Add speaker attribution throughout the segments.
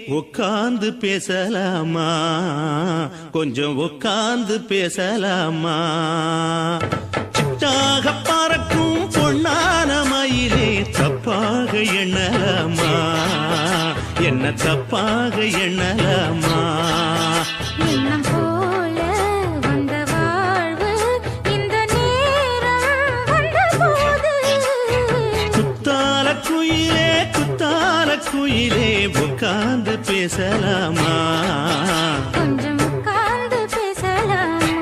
Speaker 1: உட்கார்ந்து பேசலாமா, கொஞ்சம் உட்கார்ந்து பேசலாமா. சிட்டாக பறக்கும் பொன்னான மயிலே தப்பாக எண்ணலாமா, என்ன தப்பாக எண்ணலாமா.
Speaker 2: எண்ணம் போல வந்த வாழ்வு இந்த நேரம் வந்தபோது
Speaker 1: குத்தால குயிலே குத்தால குயிலே உட்கார்ந்து பேசலாமா,
Speaker 2: கொஞ்சம் உட்கார்ந்து பேசலாமா.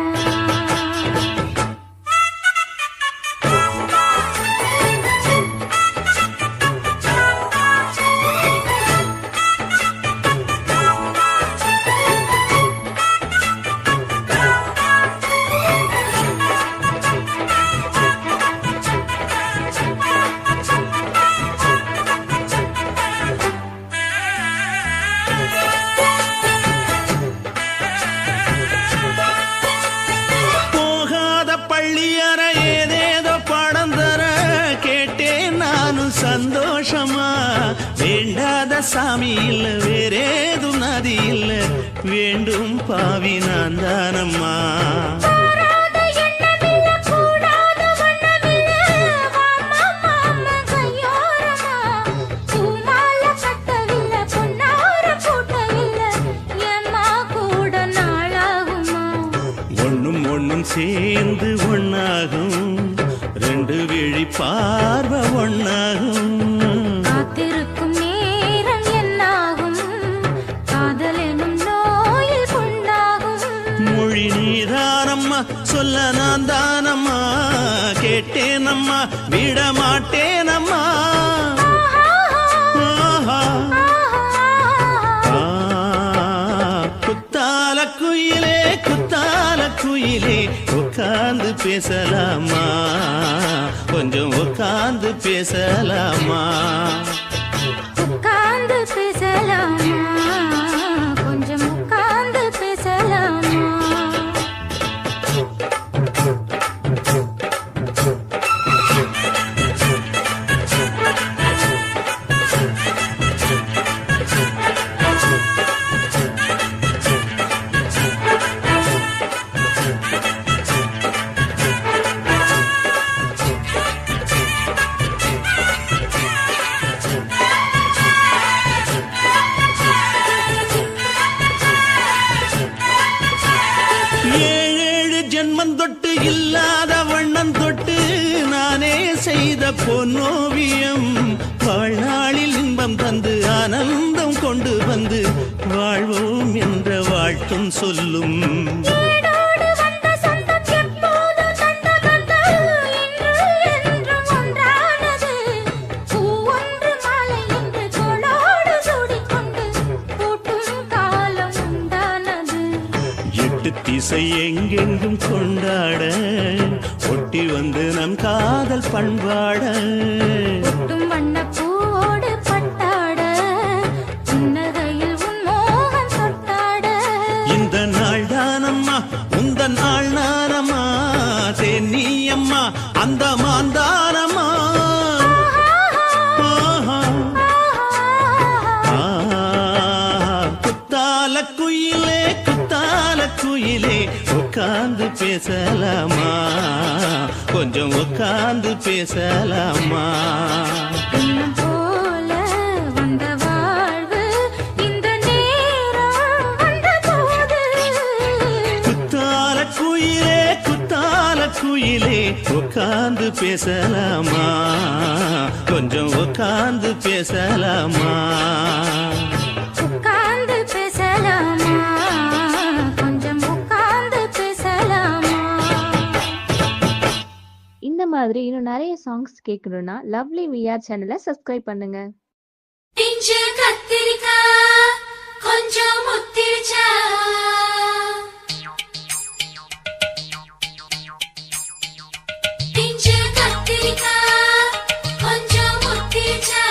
Speaker 1: சந்தோஷமா வேண்டாத சாமி இல்ல வேறேதும் நதி இல்ல வேண்டும் பாவி நான் தானம்மா. ஒண்ணும் ஒண்ணும் சேர்ந்து ஒன்னாகும், ரெண்டு விழி பார்வை ஒன்னாகும்.
Speaker 2: காத்திருக்கும் நேரம் என்னாகும், காதல் எனும் நோயில் கொண்டாகும்.
Speaker 1: மொழி நீதானம்மா சொல்ல நான் தானம்மா, கேட்டேனம்மா விட மாட்டேனம்மா. குத்தால குயிலே குத்தால குயிலே உட்கார்ந்து பேசலாமா, கொஞ்சம் உட்கார்ந்து பேசலாமா.
Speaker 2: உட்கார்ந்து பேசலாமா, கொஞ்சம் உட்கார்ந்து பேசலாமா.
Speaker 1: ஜென்மம் தொட்டு இல்லாத வண்ணம் தொட்டு நானே செய்த பொன்னோவியம், வாழ்நாளில் இன்பம் தந்து ஆனந்தம் கொண்டு வந்து வாழ்வோம் என்ற வாழ்த்தும் சொல்லும். திசை எங்கெங்கும் கொண்டாட ஒட்டி வந்து நம் காதல் பண்பாட,
Speaker 2: ஒட்டும் வண்ண பூவோடு பட்டாட புன்னகையில் உன் மோகம் தொட்டாட.
Speaker 1: இந்த நாள் தானம்மா உந்த நாள் நானம்மா, தேனி அம்மா அந்த மாந்தானம்மா. குத்தால குயிலே குத்தால குயிலே உட்கார்ந்து பேசலாமா, கொஞ்சம் உட்கார்ந்து பேசலாமா.
Speaker 2: எண்ணம் போல வந்த வாழ்வு இந்த நேரம் வந்தபோது
Speaker 1: குத்தால குயிலே குத்தால குயிலே உட்கார்ந்து பேசலாமா, கொஞ்சம் உட்கார்ந்து பேசலாமா.
Speaker 2: உட்கார்ந்து பேசலாமா, கொஞ்சம் உட்கார்ந்து பேசலாமா.
Speaker 3: இந்த மாதிரி இன்னும் நிறைய சாங்ஸ் கேட்கணும்னா லவ்லி விஆர் சேனலை சப்ஸ்கிரைப் பண்ணுங்க.
Speaker 4: பிஞ்சு கத்திரிக்காய் கொஞ்சம் முத்திருச்சா, பிஞ்சு கத்திரிக்காய் கொஞ்சம் முத்திருச்சா.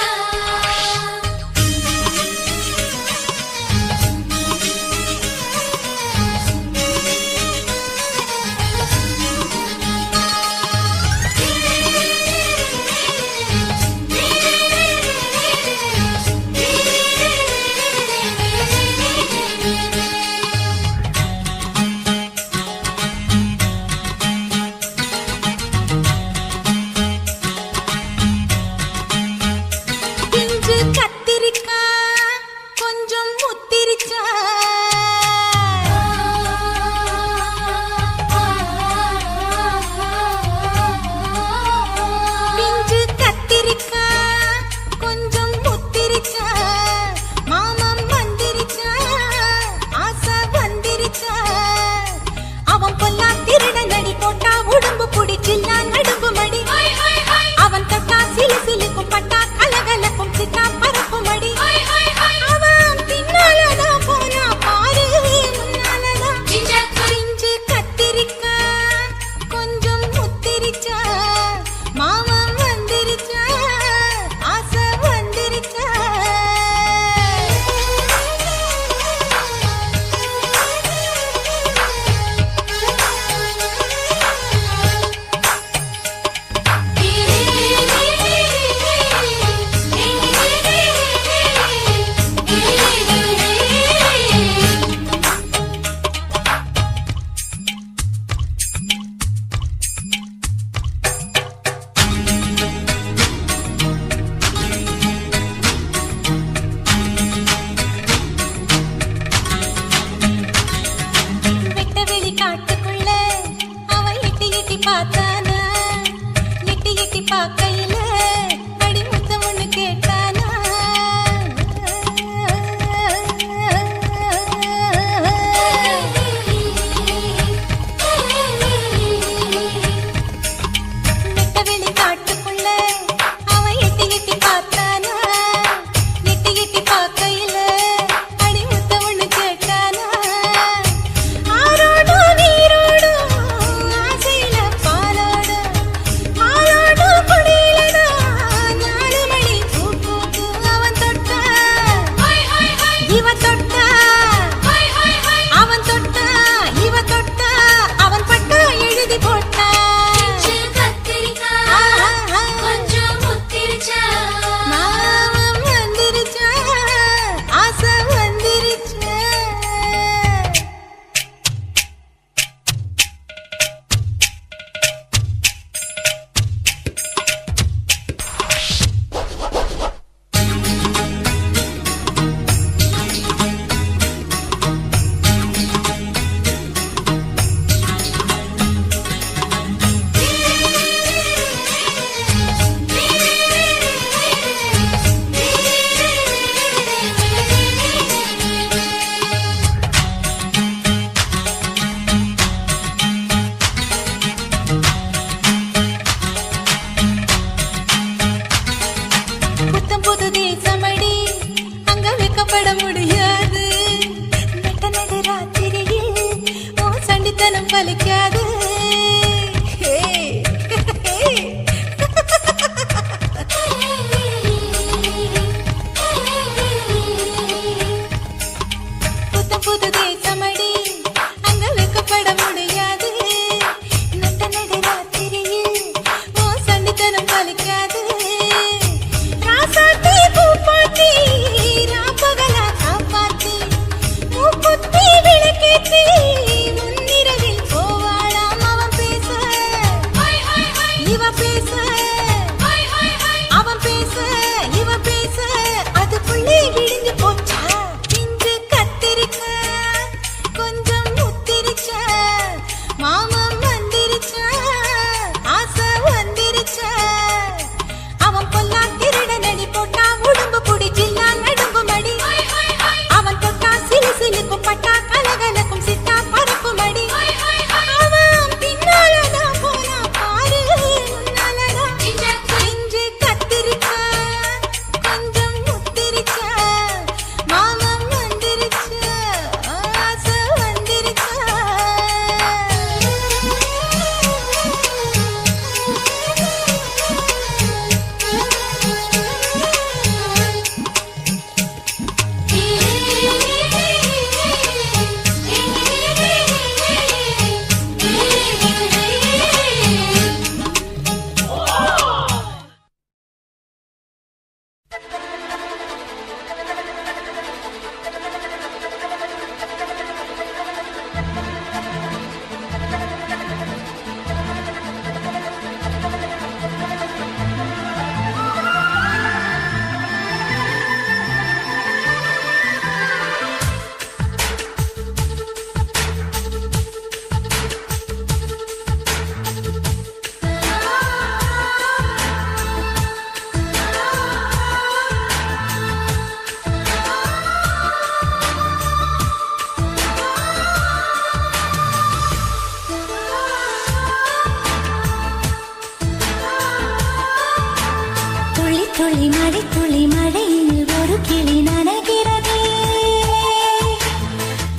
Speaker 2: மழைத்துளி மழையில் ஒரு கிளி நனைகிறதே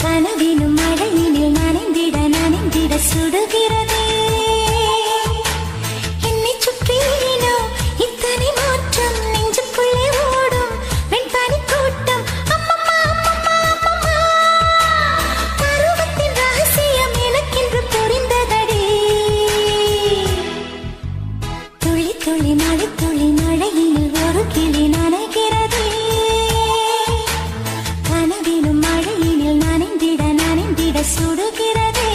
Speaker 2: கனவினும் மழையினில் நனைந்திட நனைந்திட சுடுகிறதே என்னை சுற்றினோ இத்தனை மாற்றம் நெஞ்சுக்குள்ளே ஓடும் வெண்பனி கூட்டம் அம்மம்மா அம்மம்மா அம்மம்மா பருவத்தின் ரகசியம் எனக்கென்று புரிந்ததடே துளி துளி மழைத்துளி மழையில் ஒரு கிளி நனைகிறதே கனவினும் மழையினில் நனைந்திட நனைந்திட சுடுகிறதே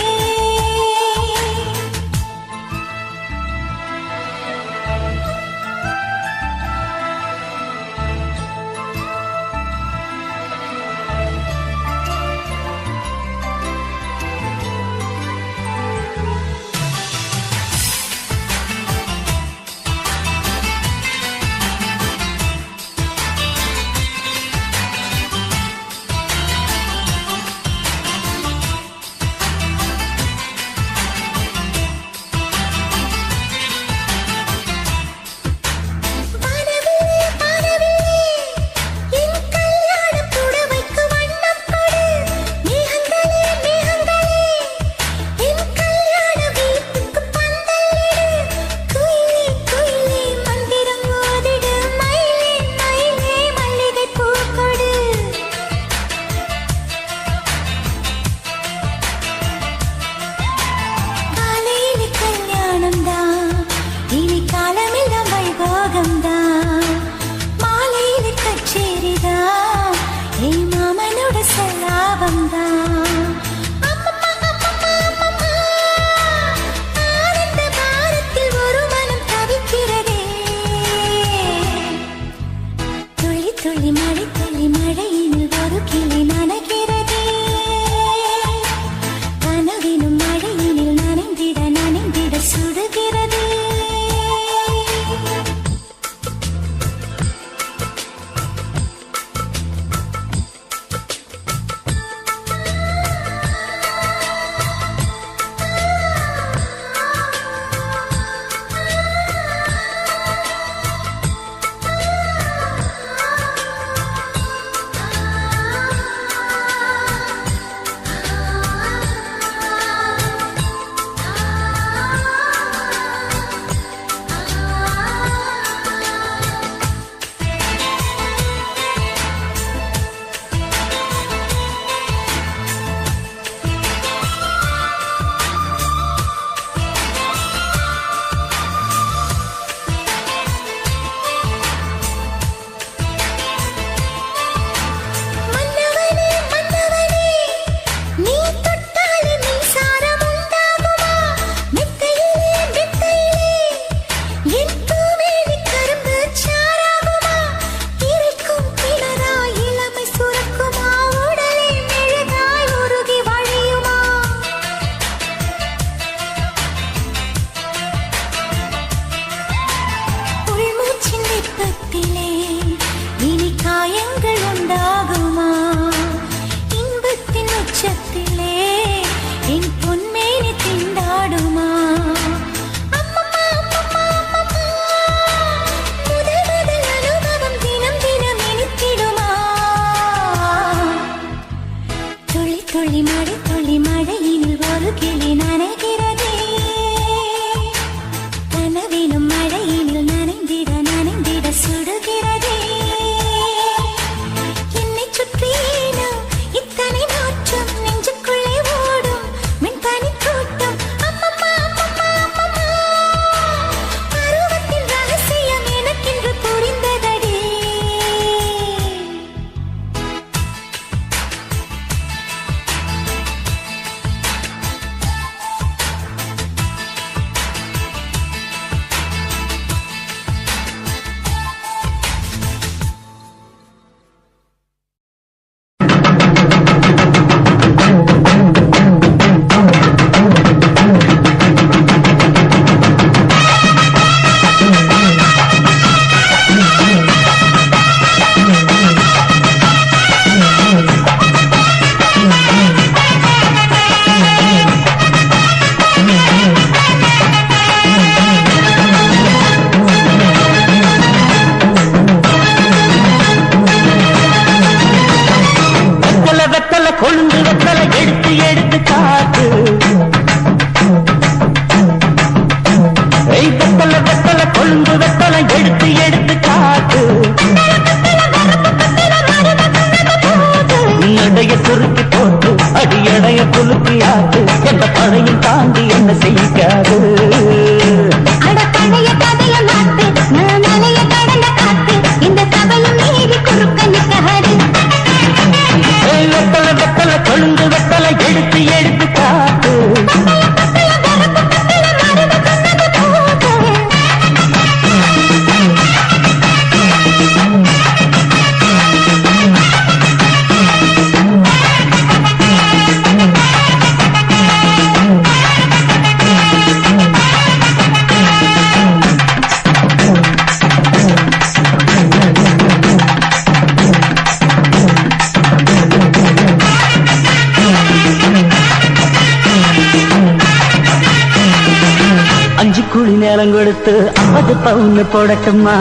Speaker 5: குழி நேரம் கொடுத்து 50 பவுன் போடட்டுமா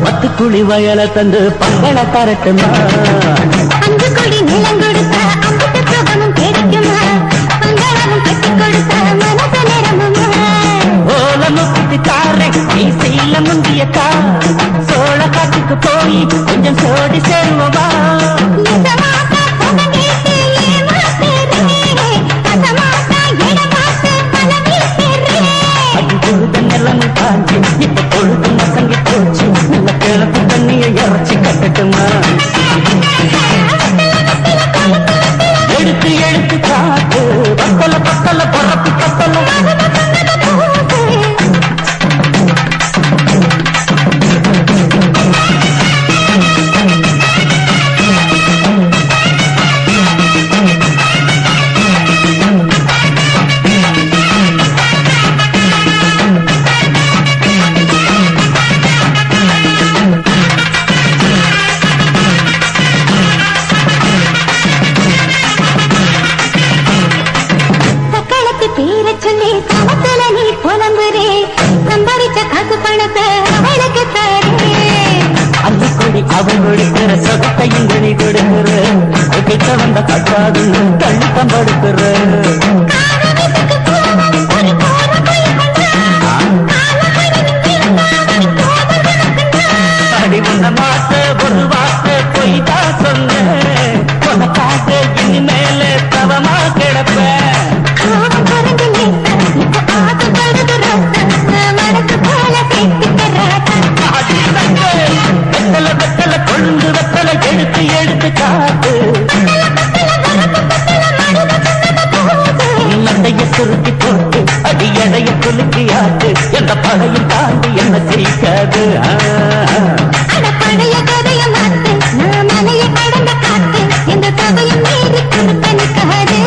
Speaker 5: 10 குழி வயலை தந்து பங்கள தரட்டுமா
Speaker 2: 5 கோடி நிலம் கொடுத்தா 50 சுகமும் கிடைக்குமா பங்களாவும் கட்டி கொடுத்தா மனசு நிரம்புமா
Speaker 5: ஓல முக்கிட்டு தாரேன் நீ செய்யல முந்தியக்கா சோழ காட்டுக்கு போய் கொஞ்சம் சோடி சேருவா
Speaker 2: நிஜமாத்தா புகங்கேட்டு ஏமாத்துறே அசமாத்தா இடமாத்து பலவீசுறே
Speaker 5: பொழுது நிலமை பாஞ்சு இப்ப பொழுது மசங்கி போச்சு நல்ல கிழப்பு தண்ணியை இறச்சி கட்டட்டுமா எடுத்து எடுத்து காட்டு பத்தல பத்தல பரப்பு பத்தல
Speaker 2: சக்களத்து பேர சொல்லி சமத்துல நீ புலம்புறே சம்பாதிச்ச காசு பணத்தை அவளுக்கு தரே
Speaker 5: அள்ளிக்கொடி அவள் கொடுக்கிற சொகத்தையும் துணி கொடுக்கிற கிட்ட வந்த கட்டாது தள்ளித்தம் படுக்கிற
Speaker 2: காரணத்துக்கு போவோம் ஒரு போற போய் கொண்டா
Speaker 5: அடி உன்ன மாத்த ஒரு வார்த்தை போய் தான் சொன்னேன் உனக்காக இனிமேல தவமா கிடப்பேன்
Speaker 2: காவம் பறந்து நேசா இப்ப ஆசைப்படுது ரோசா மனசு போல சேர்த்துக்க ராசா
Speaker 5: வெத்தல வெத்தல கொழுந்து வெத்தல எடுத்து எடுத்து காட்டு மண்டைய சுருட்டி போட்டு அடி எடைய குலுக்கி ஆட்டு எந்த பகையும் தாண்டி என்ன சிரிக்காது
Speaker 2: அட பழைய கதைய மாத்து நான் மலைய கடந்த காத்து எந்த தொகையும் மீறி கொடுத்த நிக்காது